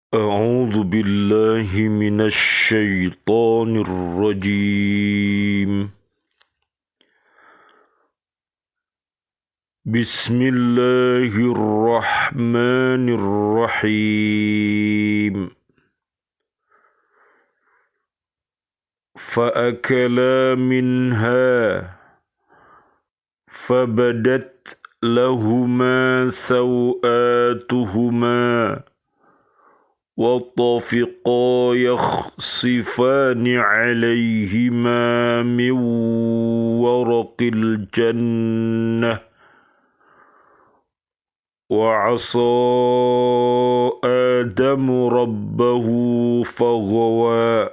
أعوذ بالله من الشيطان الرجيم. بسم الله الرحمن الرحيم. فأكلا منها فبدت لهما سوآتهما وطفقا يخصفان عليهما من ورق الجنة وعصى آدم ربه فغوى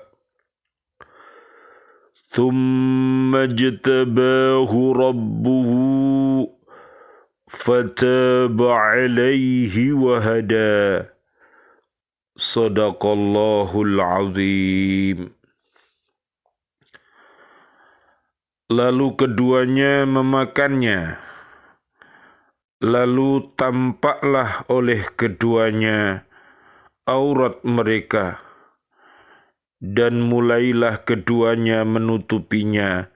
ثم اجتباه ربه فتاب عليه وهدى. Sadaqallahul azim. Lalu keduanya memakannya. Lalu tampaklah oleh keduanya aurat mereka. Dan mulailah keduanya menutupinya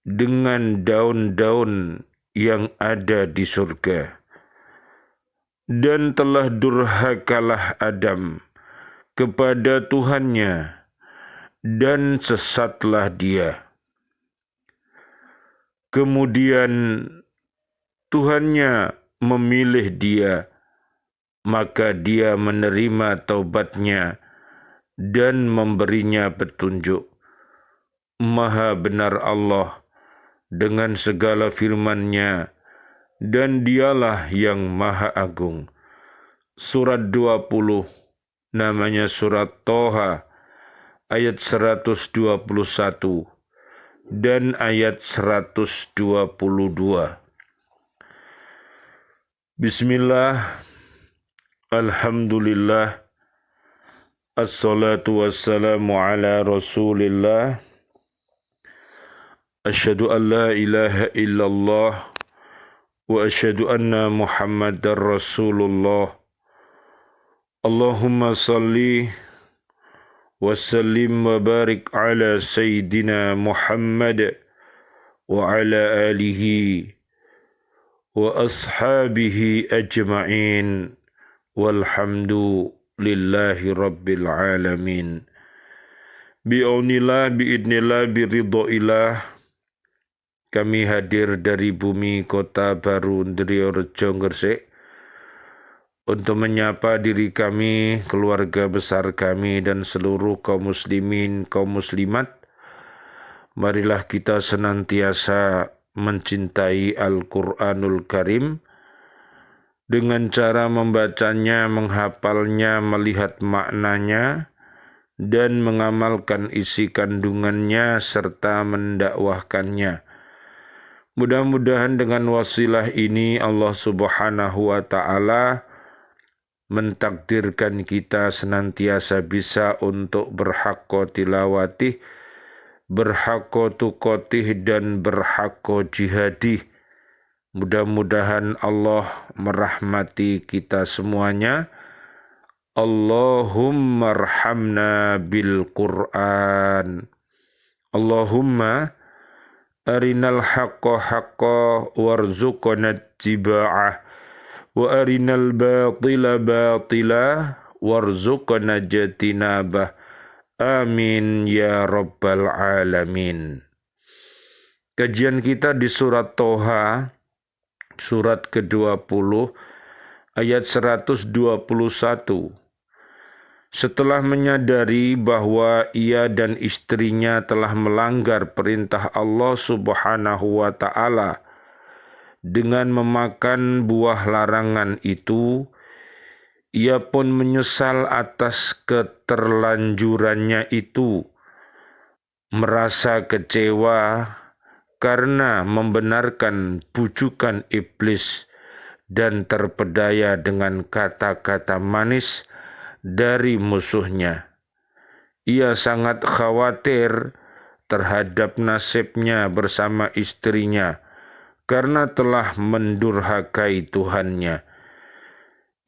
dengan daun-daun yang ada di surga. Dan telah durhakalah Adam kepada Tuhannya, dan sesatlah dia. Kemudian Tuhannya memilih dia, maka dia menerima taubatnya dan memberinya petunjuk. Maha benar Allah dengan segala firman-Nya, dan dialah yang maha agung. Surat 20, namanya surat Toha, ayat 121 dan ayat 122. Bismillah, alhamdulillah, assalatu wassalamu ala rasulillah, asyhadu an la ilaha illallah, wa asyhadu anna Muhammadar Rasulullah. Allahumma salli wa sallim wa barik ala Sayyidina Muhammad wa ala alihi wa ashabihi ajma'in walhamdu lillahi rabbil alamin. Bi'aunillah, bi'idnillah, biridhoillah, kami hadir dari bumi kota baru Ndriyorejo Gresik untuk menyapa diri kami, keluarga besar kami, dan seluruh kaum muslimin, kaum muslimat. Marilah kita senantiasa mencintai Al-Quranul Karim dengan cara membacanya, menghafalnya, melihat maknanya, dan mengamalkan isi kandungannya serta mendakwahkannya. Mudah-mudahan dengan wasilah ini Allah Subhanahu wa Ta'ala mentakdirkan kita senantiasa bisa untuk berhaqqa tilawatih, berhaqqa tuqatih, dan berhaqqa jihadih. Mudah-mudahan Allah merahmati kita semuanya. Allahumma arhamna bil Qur'an. Allahumma arinal haqqa haqqa warzuqna ittiba'ah wa arinal batila batila warzuqna jatinabah. Amin ya rabbal alamin. Kajian kita di surat Toha, surat ke-20, ayat 121. Setelah menyadari bahwa ia dan istrinya telah melanggar perintah Allah Subhanahu wa Ta'ala dengan memakan buah larangan itu, ia pun menyesal atas keterlanjurannya itu, merasa kecewa karena membenarkan bujukan iblis dan terpedaya dengan kata-kata manis dari musuhnya. Ia sangat khawatir terhadap nasibnya bersama istrinya karena telah mendurhakai Tuhannya.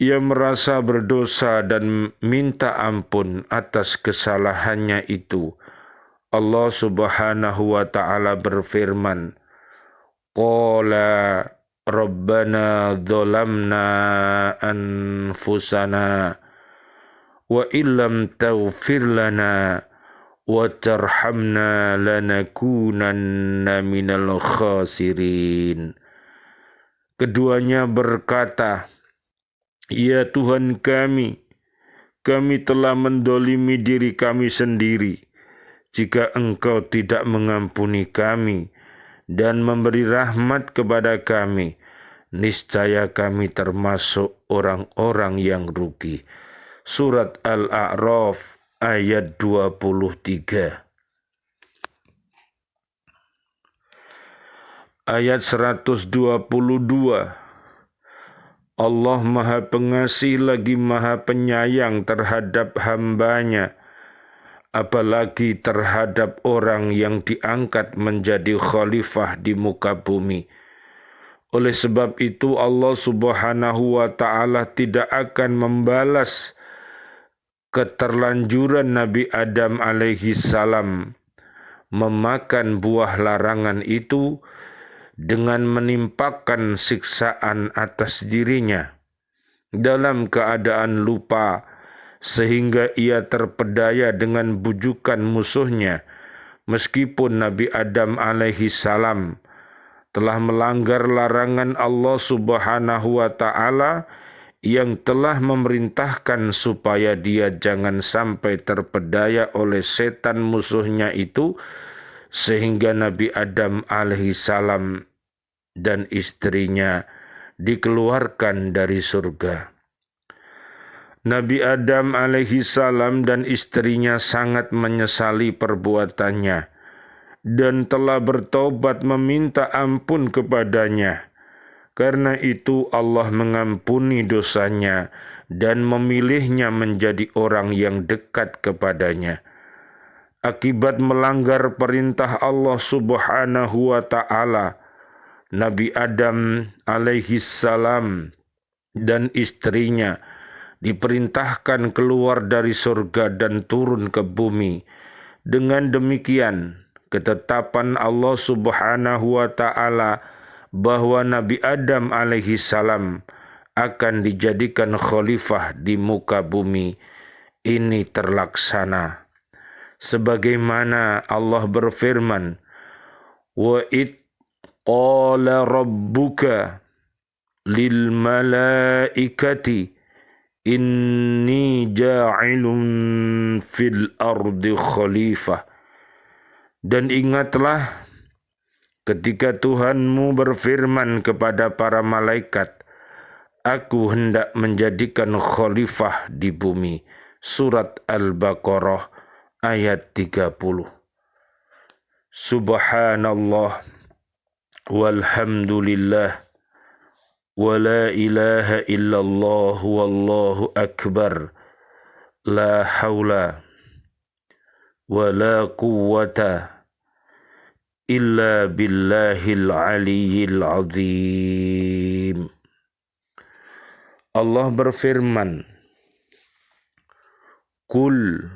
Ia merasa berdosa dan minta ampun atas kesalahannya itu. Allah Subhanahu wa ta'ala berfirman, Qala Rabbana dzalamna anfusana wa illam taghfir lana wa tarhamna lanakunanna minal khasirin. Keduanya berkata, Ya Tuhan kami telah mendolimi diri kami sendiri. Jika Engkau tidak mengampuni kami dan memberi rahmat kepada kami, niscaya kami termasuk orang-orang yang rugi. Surat Al-A'raf ayat 23. Ayat 122. Allah Maha Pengasih lagi Maha Penyayang terhadap hamba-Nya, apalagi terhadap orang yang diangkat menjadi khalifah di muka bumi. Oleh sebab itu Allah Subhanahu wa ta'ala tidak akan membalas keterlanjuran Nabi Adam alaihi salam memakan buah larangan itu dengan menimpakan siksaan atas dirinya dalam keadaan lupa, sehingga ia terpedaya dengan bujukan musuhnya, meskipun Nabi Adam alaihi salam telah melanggar larangan Allah Subhanahu wa ta'ala yang telah memerintahkan supaya dia jangan sampai terpedaya oleh setan musuhnya itu, sehingga Nabi Adam alaihi salam dan istrinya dikeluarkan dari surga. Nabi Adam alaihi salam dan istrinya sangat menyesali perbuatannya dan telah bertobat meminta ampun kepadanya. Karena itu Allah mengampuni dosanya dan memilihnya menjadi orang yang dekat kepadanya. Akibat melanggar perintah Allah Subhanahu wa ta'ala, Nabi Adam alaihi salam dan istrinya diperintahkan keluar dari surga dan turun ke bumi. Dengan demikian, ketetapan Allah Subhanahu wa ta'ala bahwa Nabi Adam alaihi salam akan dijadikan khalifah di muka bumi ini terlaksana. Sebagaimana Allah berfirman, wa qala rabbuka lil malaikati inni ja'ilun fil ardi khalifah. Dan ingatlah ketika Tuhanmu berfirman kepada para malaikat, aku hendak menjadikan khalifah di bumi. Surat Al-Baqarah ayat 30. Subhanallah walhamdulillah wa la ilaha illallah wallahu akbar, la hawla wa la quwwata illa billahil aliyyil azim. Allah berfirman, Qul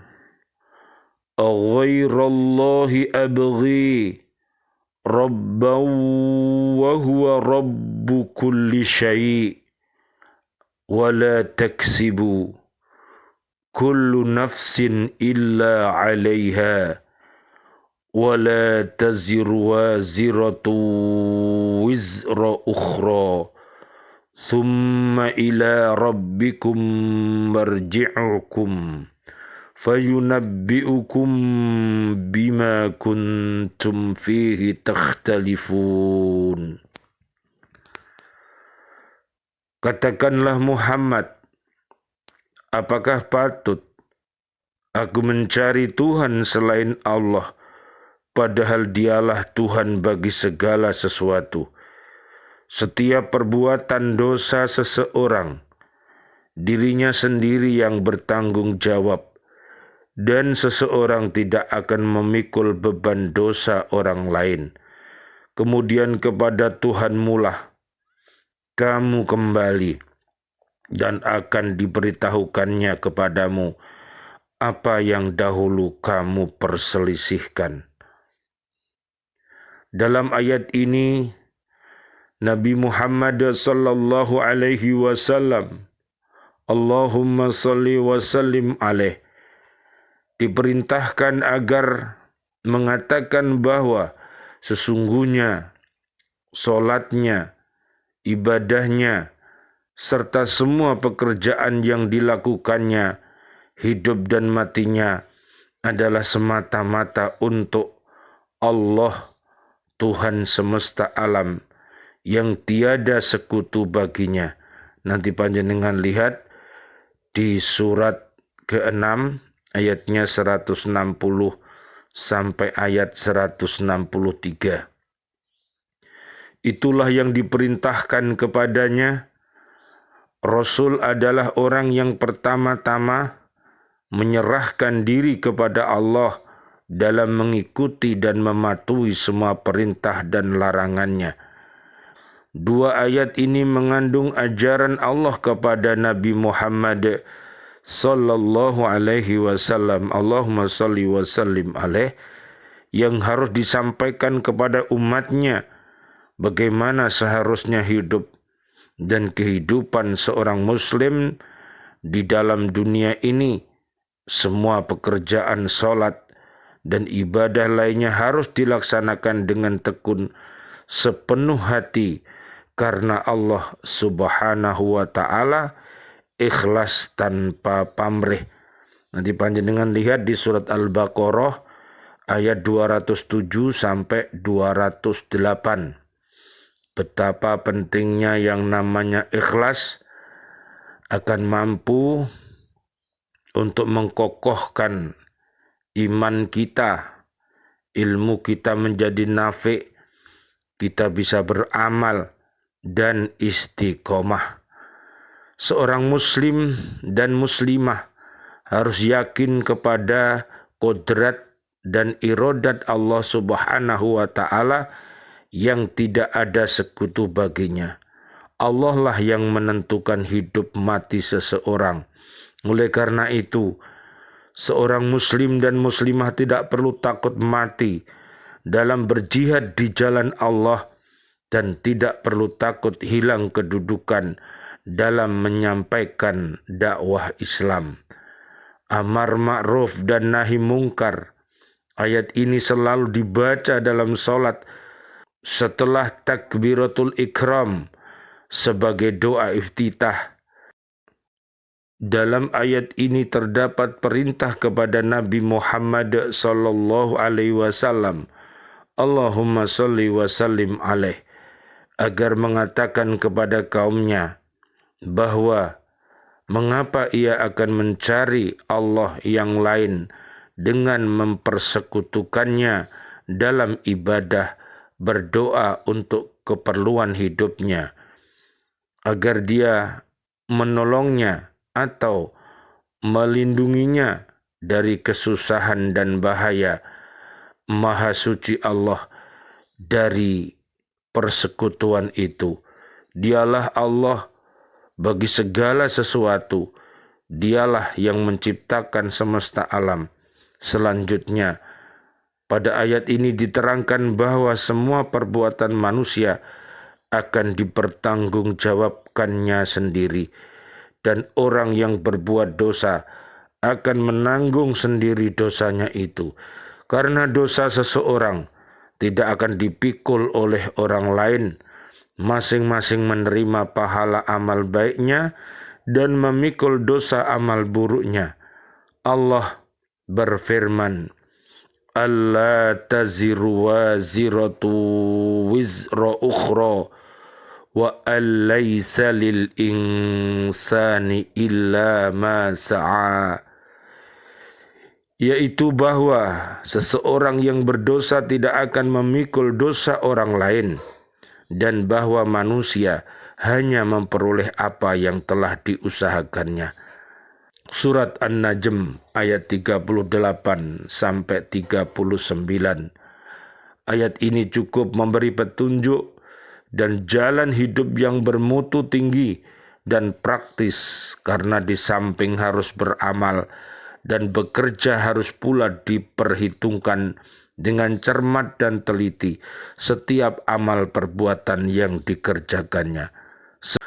aghairallahi abghi rabban wa huwa rabbu kulli syai' wa la taksibu kullu nafsin illa 'alaiha wa la taziru waziratu wizra ukhra thumma ila rabbikum marji'ukum fayunabbi'ukum bima kuntum fihi takhtalifun. Katakanlah Muhammad, apakah patut aku mencari Tuhan selain Allah, padahal Dialah Tuhan bagi segala sesuatu. Setiap perbuatan dosa seseorang, dirinya sendiri yang bertanggung jawab, dan seseorang tidak akan memikul beban dosa orang lain. Kemudian kepada Tuhanmu lah kamu kembali. dan akan diberitahukannya kepadamu apa yang dahulu kamu perselisihkan. Dalam ayat ini Nabi Muhammad sallallahu alaihi wasallam, Allahumma salli wa sallim alaih, diperintahkan agar mengatakan bahwa sesungguhnya solatnya, ibadahnya, serta semua pekerjaan yang dilakukannya, hidup dan matinya adalah semata-mata untuk Allah, Tuhan semesta alam, yang tiada sekutu baginya. Nanti panjenengan lihat di surat ke-6 ayatnya 160 sampai ayat 163. Itulah yang diperintahkan kepadanya. Rasul adalah orang yang pertama-tama menyerahkan diri kepada Allah dalam mengikuti dan mematuhi semua perintah dan larangannya. Dua ayat ini mengandung ajaran Allah kepada Nabi Muhammad sallallahu alaihi wasallam, Allahumma salli wa sallim alaih, yang harus disampaikan kepada umatnya bagaimana seharusnya hidup dan kehidupan seorang muslim di dalam dunia ini. Semua pekerjaan salat dan ibadah lainnya harus dilaksanakan dengan tekun sepenuh hati karena Allah Subhanahu wa taala, ikhlas tanpa pamrih. Nanti panjenengan lihat di surat Al-Baqarah ayat 207 sampai 208. Betapa pentingnya yang namanya ikhlas akan mampu untuk mengkokohkan iman kita, ilmu kita menjadi nafi', kita bisa beramal dan istiqomah. Seorang muslim dan muslimah harus yakin kepada kodrat dan iradat Allah Subhanahu wa taala yang tidak ada sekutu baginya. Allah lah yang menentukan hidup mati seseorang. Oleh karena itu, seorang muslim dan muslimah tidak perlu takut mati dalam berjihad di jalan Allah dan tidak perlu takut hilang kedudukan dalam menyampaikan dakwah Islam. Amar ma'ruf dan nahi mungkar. Ayat ini selalu dibaca dalam salat setelah takbiratul ikram sebagai doa iftitah. Dalam ayat ini terdapat perintah kepada Nabi Muhammad sallallahu alaihi wasallam, Allahumma salli wa sallim alaih, agar mengatakan kepada kaumnya bahwa mengapa ia akan mencari Allah yang lain dengan mempersekutukannya dalam ibadah, berdoa untuk keperluan hidupnya, agar dia menolongnya atau melindunginya dari kesusahan dan bahaya. Maha suci Allah dari persekutuan itu. Dialah Allah bagi segala sesuatu. Dialah yang menciptakan semesta alam. Selanjutnya, pada ayat ini diterangkan bahwa semua perbuatan manusia akan dipertanggungjawabkannya sendiri. Dan orang yang berbuat dosa akan menanggung sendiri dosanya itu. Karena dosa seseorang tidak akan dipikul oleh orang lain. Masing-masing menerima pahala amal baiknya dan memikul dosa amal buruknya. Allah berfirman, "Alla taziru waziratu wizra ukhra wa alaysa lil insani illa ma sa'a." Yaitu bahwa seseorang yang berdosa tidak akan memikul dosa orang lain, dan bahwa manusia hanya memperoleh apa yang telah diusahakannya. Surat An-Najm ayat 38 sampai 39. Ayat ini cukup memberi petunjuk dan jalan hidup yang bermutu tinggi dan praktis, karena di samping harus beramal dan bekerja harus pula diperhitungkan dengan cermat dan teliti setiap amal perbuatan yang dikerjakannya.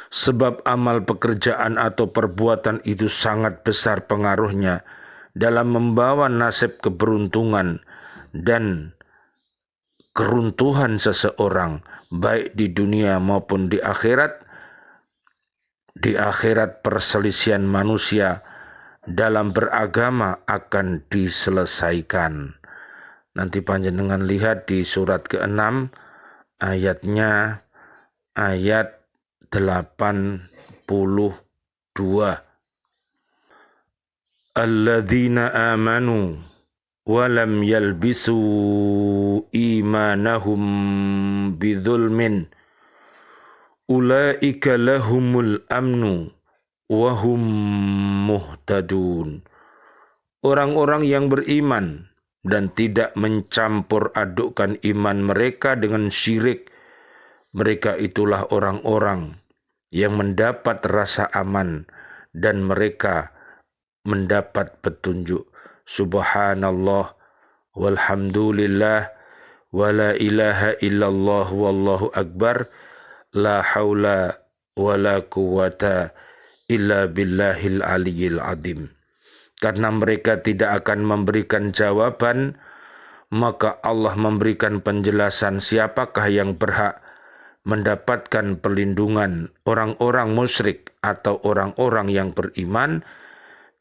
Sebab amal pekerjaan atau perbuatan itu sangat besar pengaruhnya dalam membawa nasib keberuntungan dan keruntuhan seseorang, baik di dunia maupun di akhirat. Di akhirat perselisihan manusia dalam beragama akan diselesaikan. Nanti panjenengan lihat di surat ke-6 ayatnya ayat 82. Alladzina amanu wa lam yalbisu imanahum bidzulmin ulaika lahumul amnu wa hum muhtadun. Orang-orang yang beriman dan tidak mencampur adukkan iman mereka dengan syirik, mereka itulah orang-orang yang mendapat rasa aman dan mereka mendapat petunjuk. Subhanallah walhamdulillah wa la ilaha illallah wallahu akbar, la haula wa la quwata illa billahil aliyil azim. Karena mereka tidak akan memberikan jawaban, maka Allah memberikan penjelasan siapakah yang berhak mendapatkan perlindungan, orang-orang musyrik atau orang-orang yang beriman.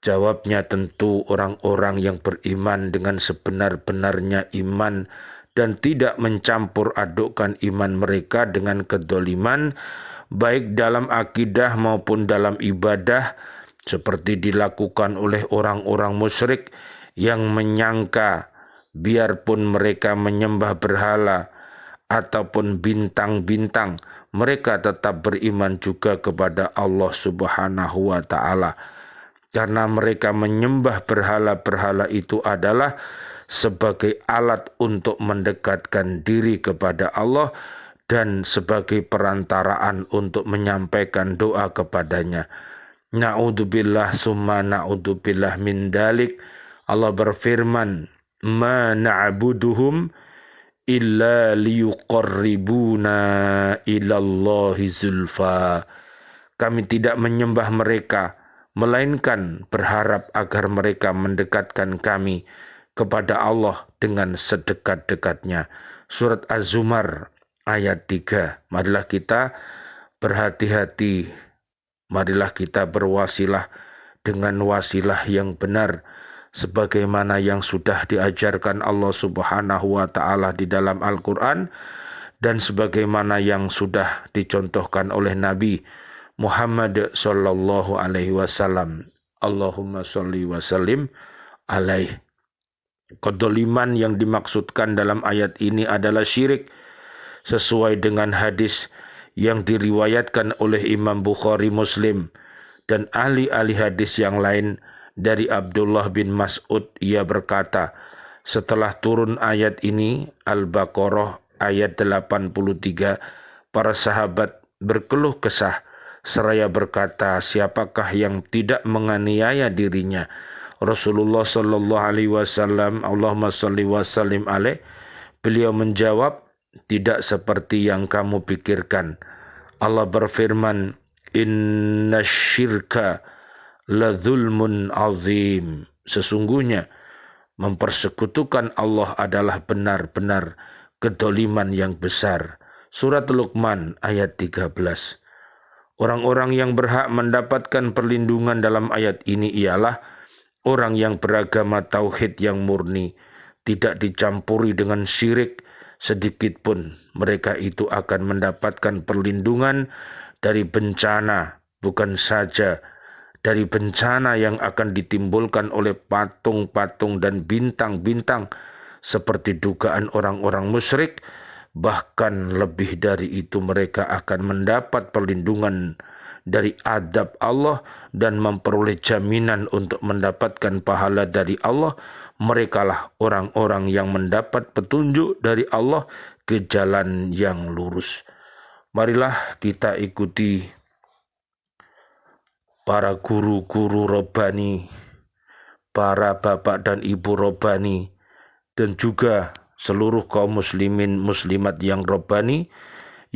Jawabnya tentu orang-orang yang beriman dengan sebenar-benarnya iman dan tidak mencampur adukkan iman mereka dengan kedoliman, baik dalam akidah maupun dalam ibadah, seperti dilakukan oleh orang-orang musyrik yang menyangka biarpun mereka menyembah berhala ataupun bintang-bintang, mereka tetap beriman juga kepada Allah Subhanahu wa ta'ala. Karena mereka menyembah berhala-berhala itu adalah sebagai alat untuk mendekatkan diri kepada Allah dan sebagai perantaraan untuk menyampaikan doa kepadanya. Na'udzubillah summa na'udzubillah min dalik. Allah berfirman, ma na'buduhum illa liyuqarribuna ilallahi zulfa. Kami tidak menyembah mereka, melainkan berharap agar mereka mendekatkan kami kepada Allah dengan sedekat-dekatnya. Surat Az-Zumar ayat 3. Marilah kita berhati-hati. Marilah kita berwasilah dengan wasilah yang benar, sebagaimana yang sudah diajarkan Allah Subhanahu wa ta'ala di dalam Al-Quran, dan sebagaimana yang sudah dicontohkan oleh Nabi Muhammad sallallahu alaihi wasallam. Allahumma sholli wa sallim alaih. Kedoliman yang dimaksudkan dalam ayat ini adalah syirik, sesuai dengan hadis yang diriwayatkan oleh Imam Bukhari, Muslim, dan ahli-ahli hadis yang lain dari Abdullah bin Mas'ud. Ia berkata, setelah turun ayat ini, Al-Baqarah ayat 83, para sahabat berkeluh kesah seraya berkata, siapakah yang tidak menganiaya dirinya? Rasulullah sallallahu alaihi wasallam, Allahumma shalli wa sallim alaih. Beliau menjawab, tidak seperti yang kamu pikirkan. Allah berfirman, inna syirka la zulmun azim. Sesungguhnya mempersekutukan Allah adalah benar-benar kedoliman yang besar. Surat Luqman ayat 13. Orang-orang yang berhak mendapatkan perlindungan dalam ayat ini ialah orang yang beragama tauhid yang murni, tidak dicampuri dengan syirik sedikit pun. Mereka itu akan mendapatkan perlindungan dari bencana, bukan saja dari bencana yang akan ditimbulkan oleh patung-patung dan bintang-bintang seperti dugaan orang-orang musyrik. Bahkan lebih dari itu, mereka akan mendapat perlindungan dari adab Allah dan memperoleh jaminan untuk mendapatkan pahala dari Allah. Merekalah orang-orang yang mendapat petunjuk dari Allah ke jalan yang lurus. Marilah kita ikuti para guru-guru Rabbani, para bapak dan ibu Rabbani, dan juga seluruh kaum muslimin muslimat yang Rabbani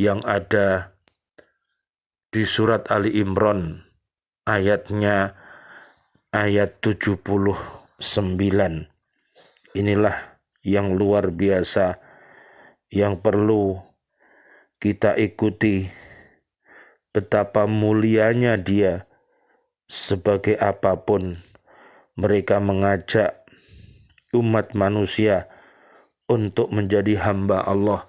yang ada di surat Ali Imran ayatnya ayat 79. Inilah yang luar biasa yang perlu kita ikuti, betapa mulianya dia. Sebagai apapun mereka mengajak umat manusia untuk menjadi hamba Allah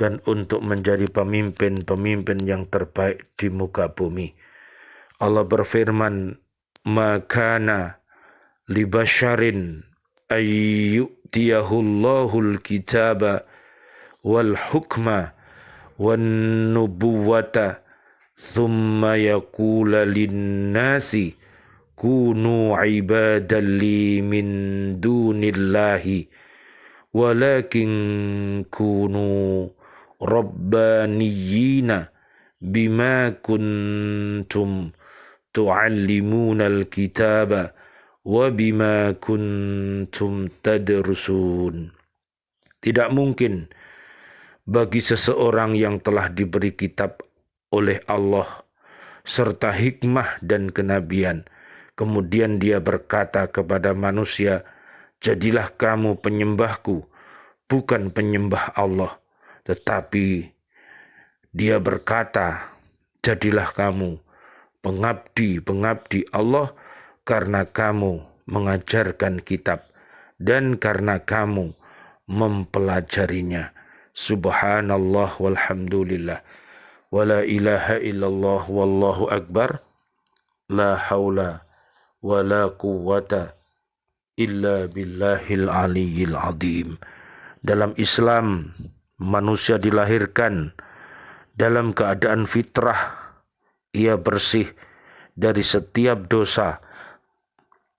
dan untuk menjadi pemimpin-pemimpin yang terbaik di muka bumi. Allah berfirman, "Makana li basyarin ayyutiyahullahu al-kitaba wal hukma wan nubuwata thumma yaqula lin-nasi kunu ibadan li min dunillahi walakin kunu rabbaniyina bima kuntum tu'allimuna al-kitaba wa bima kuntum tadrusun." Tidak mungkin bagi seseorang yang telah diberi kitab oleh Allah serta hikmah dan kenabian, kemudian dia berkata kepada manusia, "Jadilah kamu penyembahku, bukan penyembah Allah." Tetapi dia berkata, "Jadilah kamu pengabdi Allah karena kamu mengajarkan kitab dan karena kamu mempelajarinya." Subhanallah walhamdulillah. Wala ilaha illallah wallahu akbar. La haula wala quwwata illa billahil aliyyil azim. Dalam Islam, manusia dilahirkan dalam keadaan fitrah. Ia bersih dari setiap dosa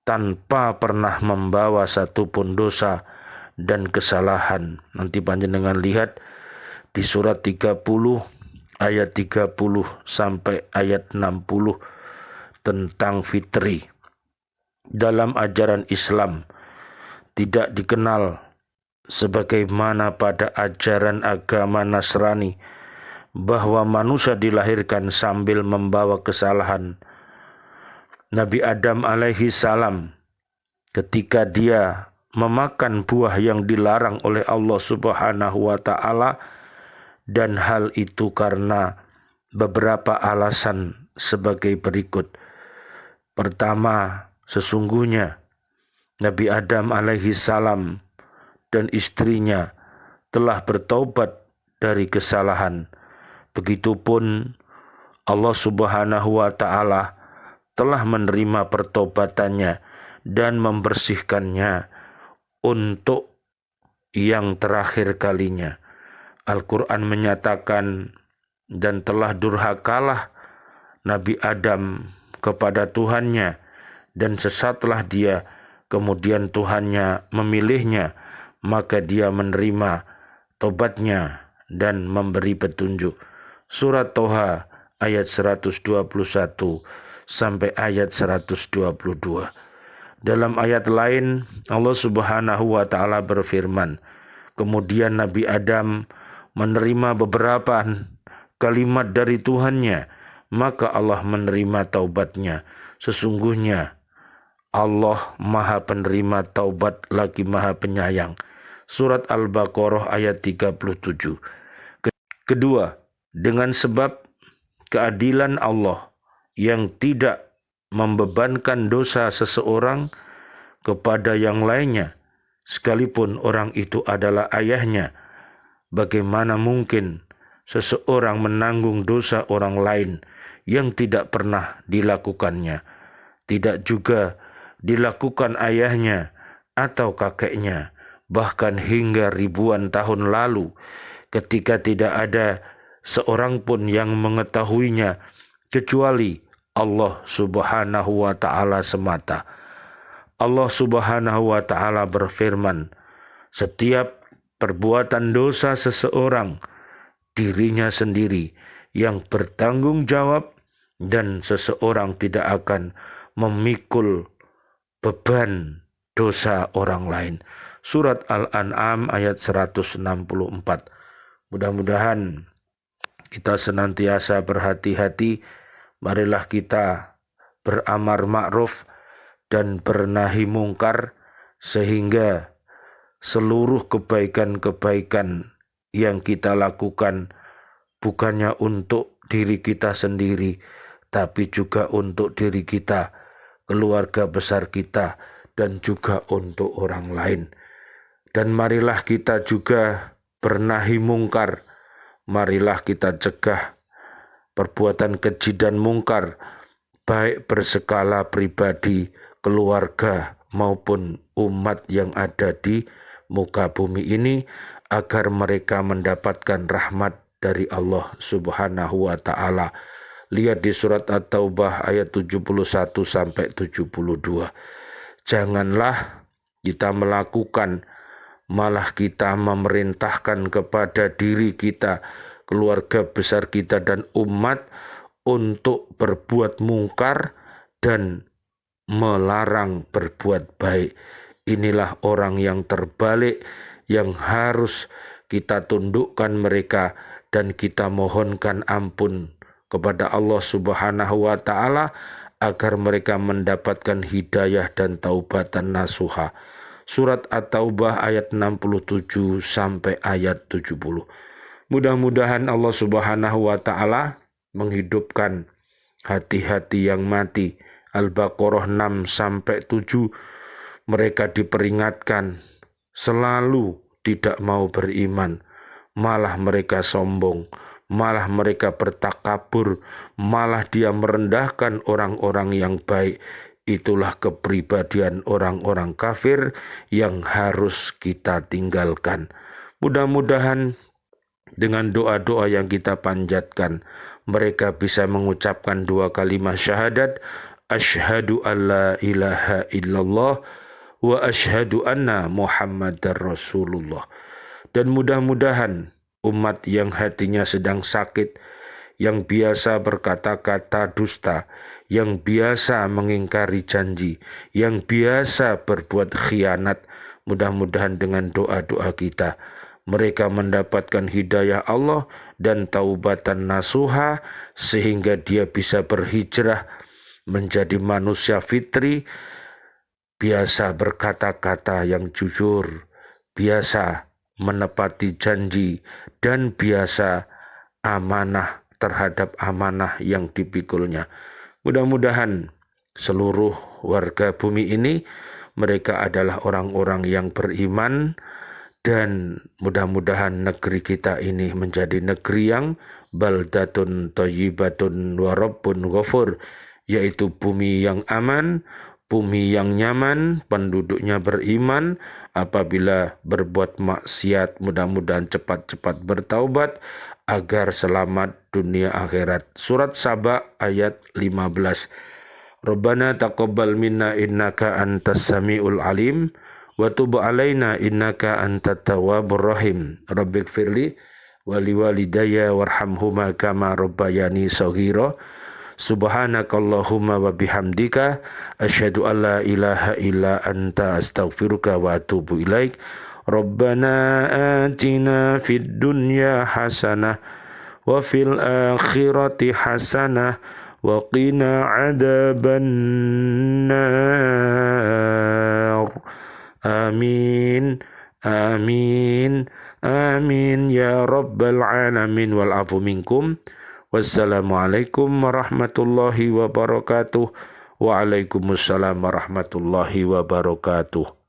tanpa pernah membawa satupun dosa dan kesalahan. Nanti panjenengan lihat di surat 30 ayat 30 sampai ayat 60 tentang fitri. Dalam ajaran Islam tidak dikenal sebagaimana pada ajaran agama Nasrani bahwa manusia dilahirkan sambil membawa kesalahan. Nabi Adam alaihi salam ketika dia memakan buah yang dilarang oleh Allah Subhanahu wa taala, dan hal itu karena beberapa alasan sebagai berikut. Pertama, sesungguhnya Nabi Adam alaihi salam dan istrinya telah bertaubat dari kesalahan. Begitupun Allah Subhanahu wa taala telah menerima pertaubatannya dan membersihkannya untuk yang terakhir kalinya. Al-Quran menyatakan, dan telah durhakalah Nabi Adam kepada Tuhannya, dan sesatlah dia, kemudian Tuhannya memilihnya, maka dia menerima tobatnya dan memberi petunjuk. Surat Toha ayat 121 sampai ayat 122. Dalam ayat lain Allah Subhanahu wa taala berfirman, kemudian Nabi Adam menerima beberapa kalimat dari Tuhannya, maka Allah menerima taubatnya. Sesungguhnya Allah Maha Penerima Taubat lagi Maha Penyayang. Surat Al-Baqarah ayat 37. Kedua, dengan sebab keadilan Allah yang tidak membebankan dosa seseorang kepada yang lainnya, sekalipun orang itu adalah ayahnya, bagaimana mungkin seseorang menanggung dosa orang lain yang tidak pernah dilakukannya, tidak juga dilakukan ayahnya atau kakeknya, bahkan hingga ribuan tahun lalu ketika tidak ada seorang pun yang mengetahuinya kecuali Allah Subhanahu wa taala semata. Allah Subhanahu wa taala berfirman, setiap perbuatan dosa seseorang dirinya sendiri yang bertanggung jawab dan seseorang tidak akan memikul beban dosa orang lain. Surat Al-An'am ayat 164. Mudah-mudahan kita senantiasa berhati-hati. Marilah kita beramar ma'ruf dan bernahi mungkar, sehingga seluruh kebaikan-kebaikan yang kita lakukan bukannya untuk diri kita sendiri, tapi juga untuk diri kita, keluarga besar kita, dan juga untuk orang lain. Dan marilah kita juga bernahi mungkar. Marilah kita cegah perbuatan keji dan mungkar, baik berskala pribadi, keluarga, maupun umat yang ada di muka bumi ini, agar mereka mendapatkan rahmat dari Allah Subhanahu wa ta'ala. Lihat di surat At-Taubah ayat 71 sampai 72. Janganlah kita melakukan, malah kita memerintahkan kepada diri kita, keluarga besar kita, dan umat untuk berbuat mungkar dan melarang berbuat baik. Inilah orang yang terbalik yang harus kita tundukkan mereka dan kita mohonkan ampun kepada Allah Subhanahu wa ta'ala agar mereka mendapatkan hidayah dan taubatan nasuha. Surat At-Taubah ayat 67 sampai ayat 70. Mudah-mudahan Allah Subhanahu wa ta'ala menghidupkan hati-hati yang mati. Al-Baqarah 6 sampai 7. Mereka diperingatkan selalu tidak mau beriman, malah mereka sombong, malah mereka bertakabur, malah dia merendahkan orang-orang yang baik. Itulah kepribadian orang-orang kafir yang harus kita tinggalkan. Mudah-mudahan dengan doa-doa yang kita panjatkan, mereka bisa mengucapkan 2 kalimat syahadat, asyhadu alla ilaha illallah wa asyhadu anna Muhammadar Rasulullah. Dan mudah-mudahan umat yang hatinya sedang sakit, yang biasa berkata-kata dusta, yang biasa mengingkari janji, yang biasa berbuat khianat, mudah-mudahan dengan doa-doa kita mereka mendapatkan hidayah Allah dan taubatan nasuha, sehingga dia bisa berhijrah menjadi manusia fitri, biasa berkata-kata yang jujur, biasa menepati janji, dan biasa amanah terhadap amanah yang dipikulnya. Mudah-mudahan seluruh warga bumi ini mereka adalah orang-orang yang beriman, dan mudah-mudahan negeri kita ini menjadi negeri yang baldatun thayyibatun wa rabbun ghafur, yaitu bumi yang aman, bumi yang nyaman, penduduknya beriman. Apabila berbuat maksiat, mudah-mudahan cepat-cepat bertaubat agar selamat dunia akhirat. Surat Saba ayat 15. Rabbana taqabbal minna innaka antas samiul alim wa tub alaina innaka antat tawwabur rahim. Rabbighfirli wa liwalidayya warhamhuma kama rabbayani shaghira. Subhanakallahumma wa bihamdika asyhadu an la ilaha illa anta astaghfiruka wa atubu ilaik. Rabbana atina fid dunya hasanah wa fil akhirati hasanah wa qina adzaban nar. Amin amin amin ya rabbal alamin wal afu minkum. Wassalamualaikum warahmatullahi wabarakatuh. Waalaikumsalam warahmatullahi wabarakatuh.